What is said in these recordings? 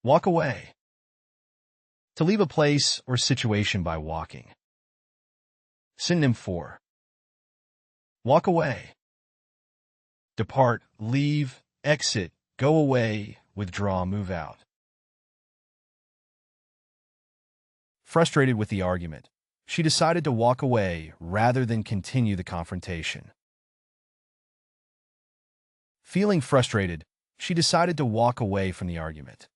Walk away. To leave a place or situation by walking. Synonym for walk away. Depart, leave, exit, go away, withdraw, move out. Frustrated with the argument, she decided to walk away rather than continue the confrontation. Feeling frustrated, she decided to walk away from the argument.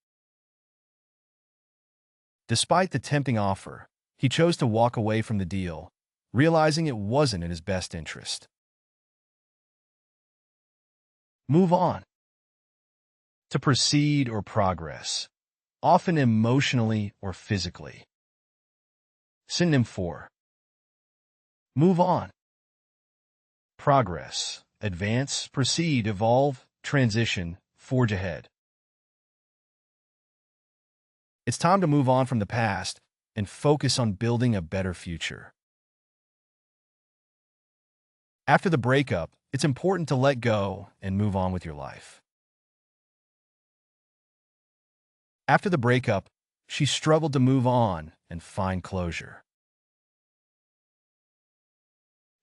Despite the tempting offer, he chose to walk away from the deal, realizing it wasn't in his best interest. Move on. To proceed or progress, often emotionally or physically. Synonym for move on. Progress, advance, proceed, evolve, transition, forge ahead. It's time to move on from the past and focus on building a better future. After the breakup, it's important to let go and move on with your life. After the breakup, she struggled to move on and find closure.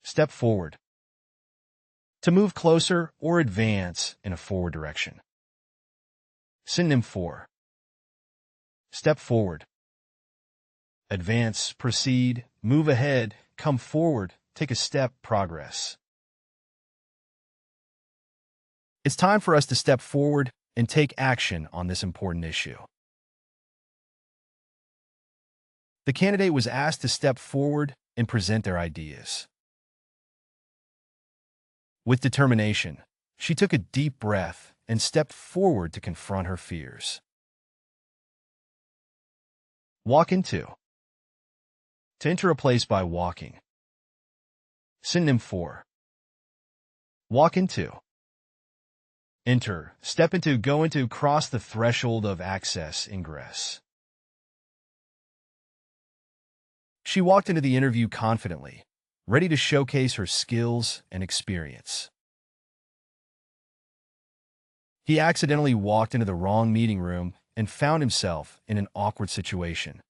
Step forward. To move closer or advance in a forward direction. Synonym for step forward. Advance, proceed, move ahead, come forward, take a step, progress. It's time for us to step forward and take action on this important issue. The candidate was asked to step forward and present their ideas. With determination, she took a deep breath and stepped forward to confront her fears. Walk into. To enter a place by walking. Synonym for walk into. Enter, step into, go into, cross the threshold of access, ingress. She walked into the interview confidently, ready to showcase her skills and experience. He accidentally walked into the wrong meeting room and found himself in an awkward situation.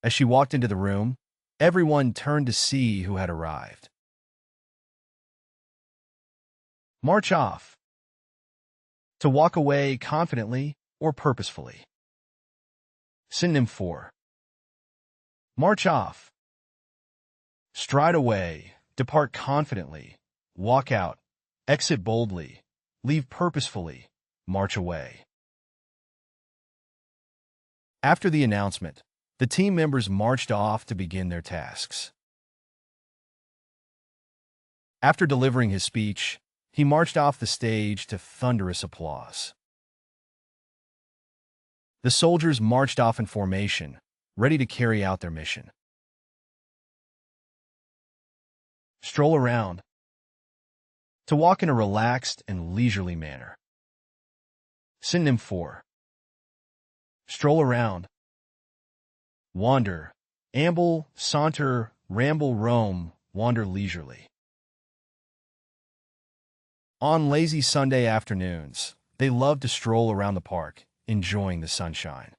As she walked into the room, everyone turned to see who had arrived. March off. To walk away confidently or purposefully. Synonym for march off. Stride away, depart confidently, walk out, exit boldly, leave purposefully, march away. After the announcement, the team members marched off to begin their tasks. After delivering his speech, he marched off the stage to thunderous applause. The soldiers marched off in formation, ready to carry out their mission. Stroll around. To walk in a relaxed and leisurely manner. Synonym for stroll around. Wander, amble, saunter, ramble, roam, wander leisurely. On lazy Sunday afternoons, they loved to stroll around the park, enjoying the sunshine.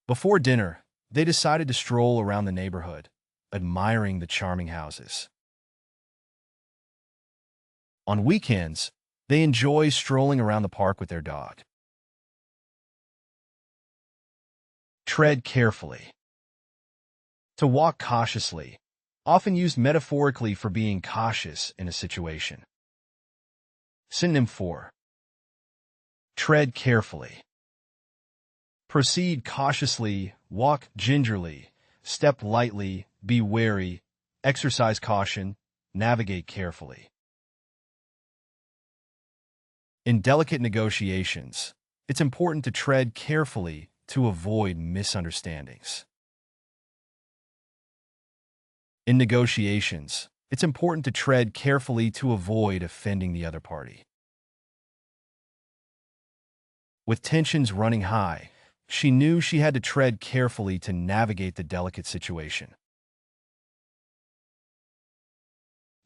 Before dinner, they decided to stroll around the neighborhood, admiring the charming houses. On weekends, they enjoy strolling around the park with their dog. Tread carefully. To walk cautiously, often used metaphorically for being cautious in a situation. Synonym for tread carefully. Proceed cautiously, walk gingerly, step lightly, be wary, exercise caution, navigate carefully. In delicate negotiations, it's important to tread carefully to avoid misunderstandings. In negotiations, it's important to tread carefully to avoid offending the other party. With tensions running high, she knew she had to tread carefully to navigate the delicate situation.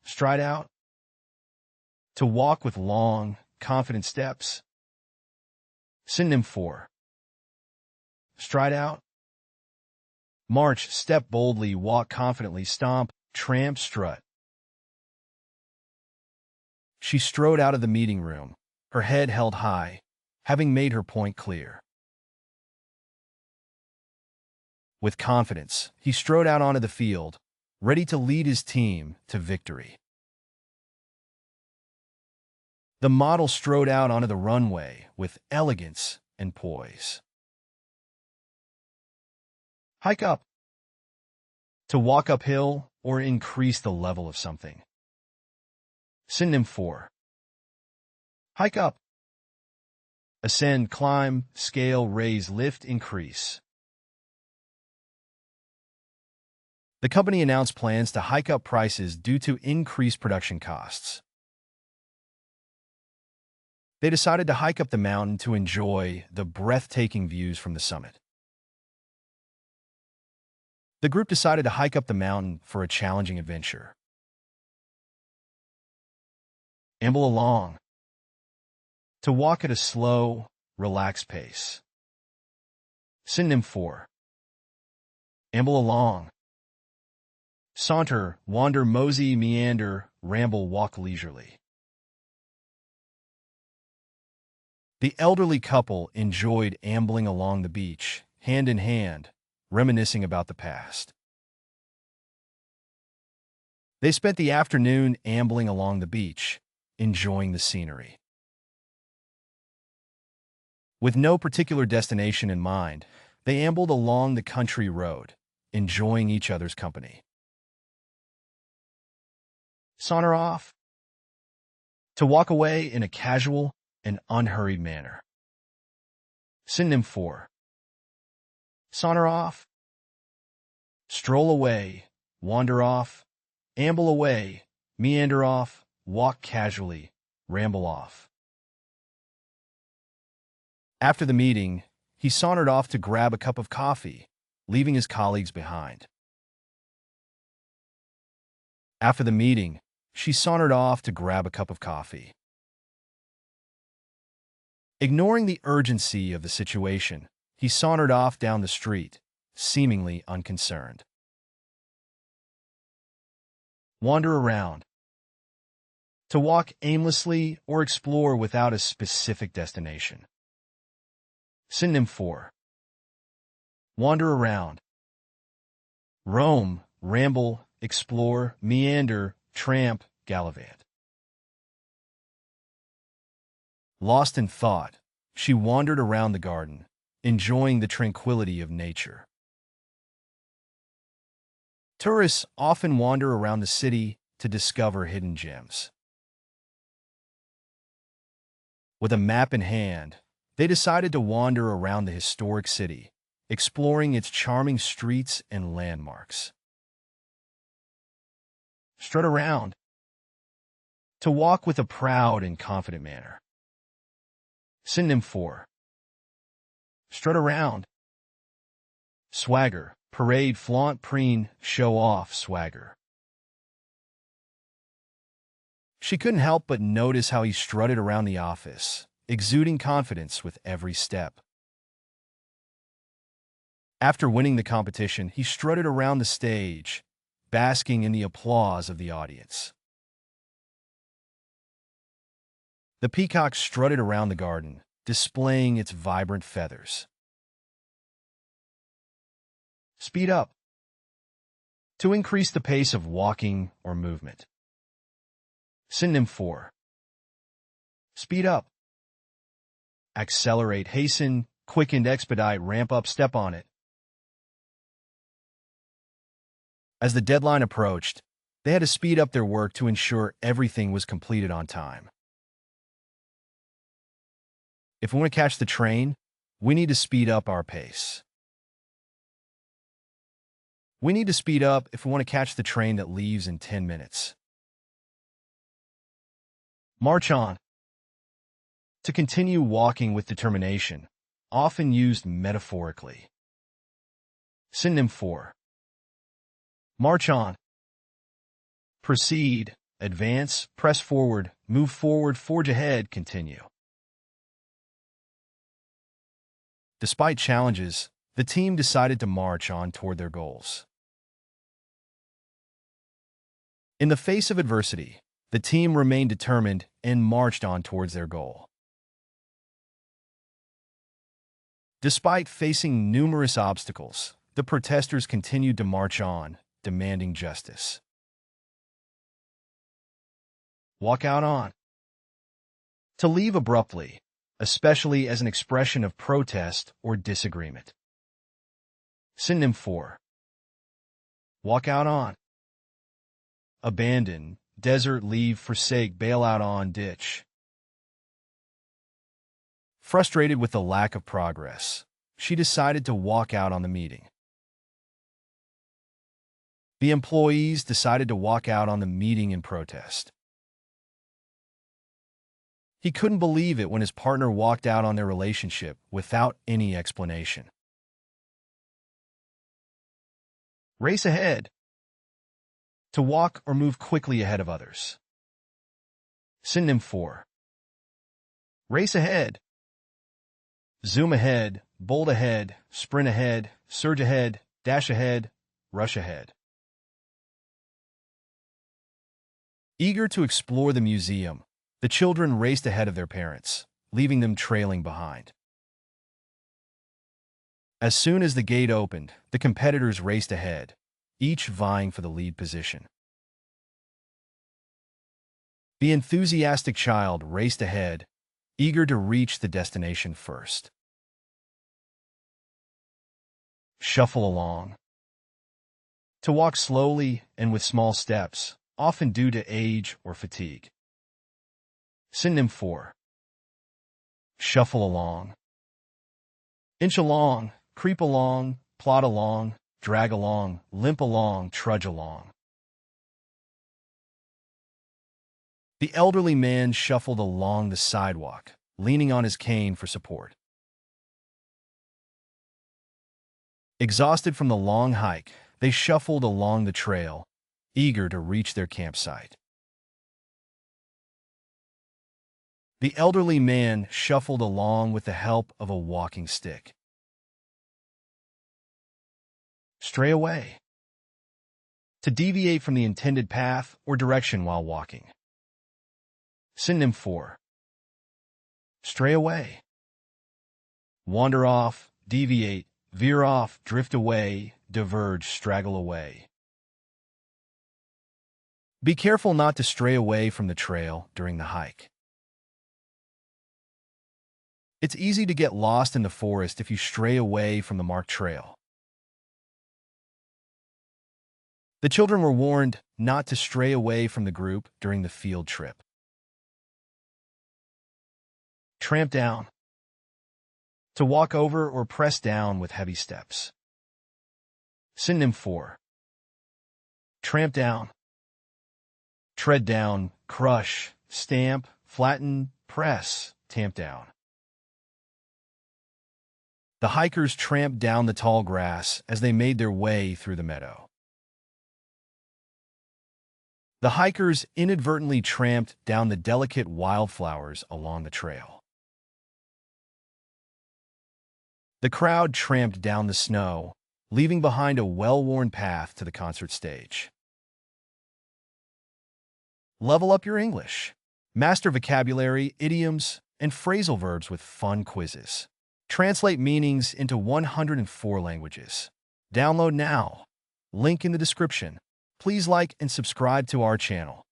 Stride out. To walk with long, confident steps. Synonym for stride out. March, step boldly, walk confidently, stomp, tramp, strut. She strode out of the meeting room, her head held high, having made her point clear. With confidence, he strode out onto the field, ready to lead his team to victory. The model strode out onto the runway with elegance and poise. Hike up. To walk uphill or increase the level of something. Synonym for hike up. Ascend, climb, scale, raise, lift, increase. The company announced plans to hike up prices due to increased production costs. They decided to hike up the mountain to enjoy the breathtaking views from the summit. The group decided to hike up the mountain for a challenging adventure. Amble along. To walk at a slow, relaxed pace. Synonym for amble along. Saunter, wander, mosey, meander, ramble, walk leisurely. The elderly couple enjoyed ambling along the beach, hand in hand, reminiscing about the past. They spent the afternoon ambling along the beach, enjoying the scenery. With no particular destination in mind, they ambled along the country road, enjoying each other's company. Saunter off. To walk away in a casual and unhurried manner. Synonym for saunter off. Stroll away, wander off, amble away, meander off, walk casually, ramble off. After the meeting, he sauntered off to grab a cup of coffee, leaving his colleagues behind. After the meeting, she sauntered off to grab a cup of coffee. Ignoring the urgency of the situation, he sauntered off down the street, seemingly unconcerned. Wander around. To walk aimlessly or explore without a specific destination. Synonym for wander around. Roam, ramble, explore, meander, tramp, gallivant. Lost in thought, she wandered around the garden, enjoying the tranquility of nature. Tourists often wander around the city to discover hidden gems. With a map in hand, they decided to wander around the historic city, exploring its charming streets and landmarks. Strut around. To walk with a proud and confident manner. Synonym for strut around. Swagger, parade, flaunt, preen, show off, swagger. She couldn't help but notice how he strutted around the office, exuding confidence with every step. After winning the competition, he strutted around the stage, basking in the applause of the audience. The peacock strutted around the garden, displaying its vibrant feathers. Speed up. To increase the pace of walking or movement. Synonym for speed up. Accelerate, hasten, quicken, expedite, ramp up, step on it. As the deadline approached, they had to speed up their work to ensure everything was completed on time. If we want to catch the train, we need to speed up our pace. We need to speed up if we want to catch the train that leaves in 10 minutes. March on. To continue walking with determination, often used metaphorically. Synonym for march on. Proceed, advance, press forward, move forward, forge ahead, continue. Despite challenges, the team decided to march on toward their goals. In the face of adversity, the team remained determined and marched on towards their goal. Despite facing numerous obstacles, the protesters continued to march on, demanding justice. Walk out on. To leave abruptly, especially as an expression of protest or disagreement. Synonym for walk out on. Abandon, desert, leave, forsake, bail out on, ditch. Frustrated with the lack of progress, she decided to walk out on the meeting. The employees decided to walk out on the meeting in protest. He couldn't believe it when his partner walked out on their relationship without any explanation. Race ahead. To walk or move quickly ahead of others. Synonym for race ahead. Zoom ahead, bolt ahead, sprint ahead, surge ahead, dash ahead, rush ahead. Eager to explore the museum, the children raced ahead of their parents, leaving them trailing behind. As soon as the gate opened, the competitors raced ahead, each vying for the lead position. The enthusiastic child raced ahead, eager to reach the destination first. Shuffle along. To walk slowly and with small steps, often due to age or fatigue. Synonym for shuffle along. Inch along, creep along, plod along, drag along, limp along, trudge along. The elderly man shuffled along the sidewalk, leaning on his cane for support. Exhausted from the long hike, they shuffled along the trail, eager to reach their campsite. The elderly man shuffled along with the help of a walking stick. Stray away. To deviate from the intended path or direction while walking. Synonym for stray away. Wander off, deviate, veer off, drift away, diverge, straggle away. Be careful not to stray away from the trail during the hike. It's easy to get lost in the forest if you stray away from the marked trail. The children were warned not to stray away from the group during the field trip. Tramp down. To walk over or press down with heavy steps. Synonym for tramp down. Tread down, crush, stamp, flatten, press, tamp down. The hikers tramped down the tall grass as they made their way through the meadow. The hikers inadvertently tramped down the delicate wildflowers along the trail. The crowd tramped down the snow, leaving behind a well-worn path to the concert stage. Level up your English. Master vocabulary, idioms, and phrasal verbs with fun quizzes. Translate meanings into 104 languages. Download now. Link in the description. Please like and subscribe to our channel.